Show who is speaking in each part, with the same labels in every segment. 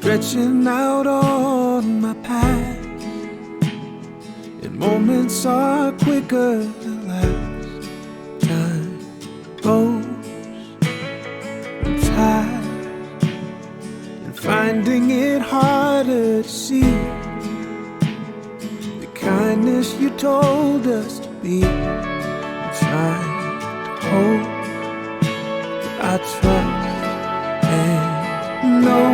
Speaker 1: stretching out on my path, and moments are quicker than last. Time goes, I'm tired, and finding it harder to see the kindness you told us to be. I'm trying to hope that I trust and know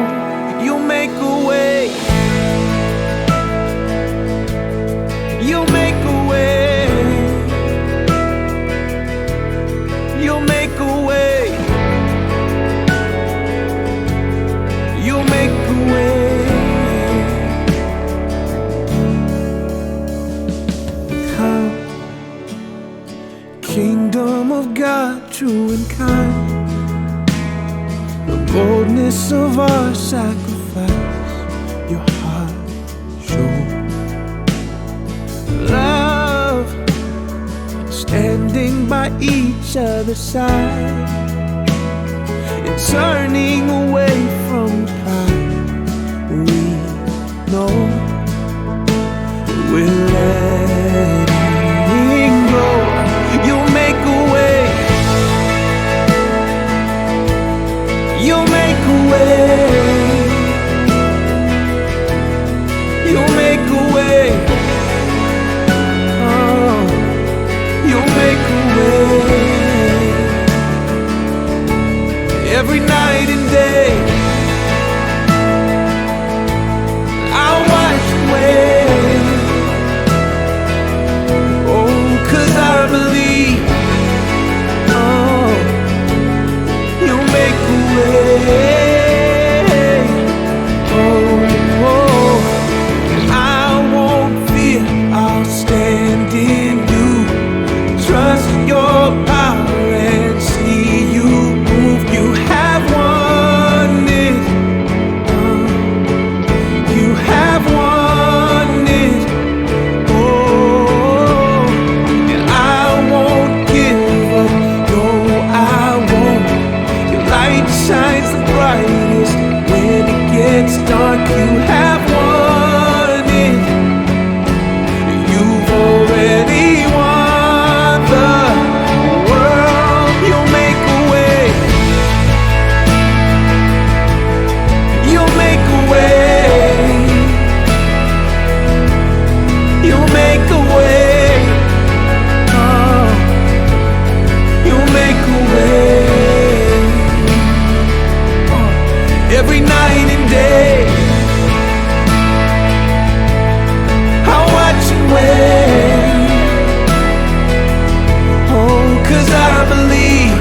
Speaker 1: you'll make a way. You'll make a way. You'll make a way. You'll make a way. Come, kingdom of God, true and kind. The boldness of our sacrifice, your heart show. Love, standing by each other's side, and turning away from pride. We know we're letting go. You'll make a way. You'll make a way. You'll make a way. Oh, you'll make a way. Every night and day, I'll watch you wait. Oh, 'cause I believe. Oh, you'll make a way. Stand in you, trust your power and see you move. You have won it. You have won it. Oh, and I won't give up. No, I won't. Your light shines the brightest when it gets dark. You have won. Already won the world. You'll make a way. You'll make a way. You'll make a way. Oh, you'll make a way. Oh, every night and day, I'll watch you wait. I believe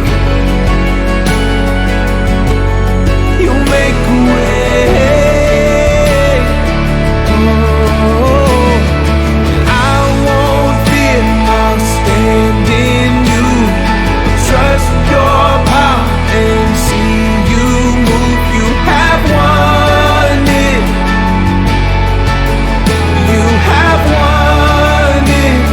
Speaker 1: you'll make a way. Oh, I won't fear. I'll stand in you, trust your power and see you move. You have won it. You have won it.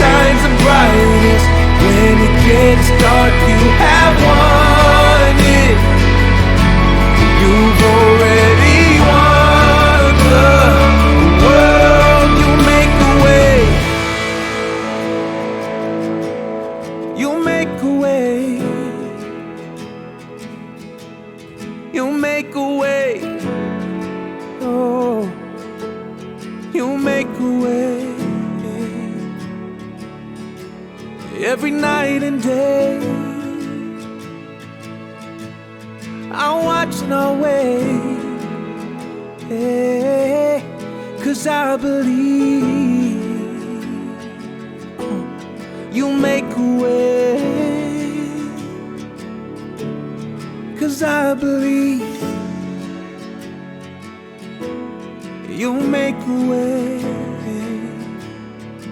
Speaker 1: Shines the brightest when it gets dark. You have won it. You've already won the world. You'll make a way. You'll make a way. You'll make a way. Oh, you'll make a way. Every night and day, I'm watching our way. Hey, 'cause I believe you'll make a way. 'Cause I believe you'll make a way.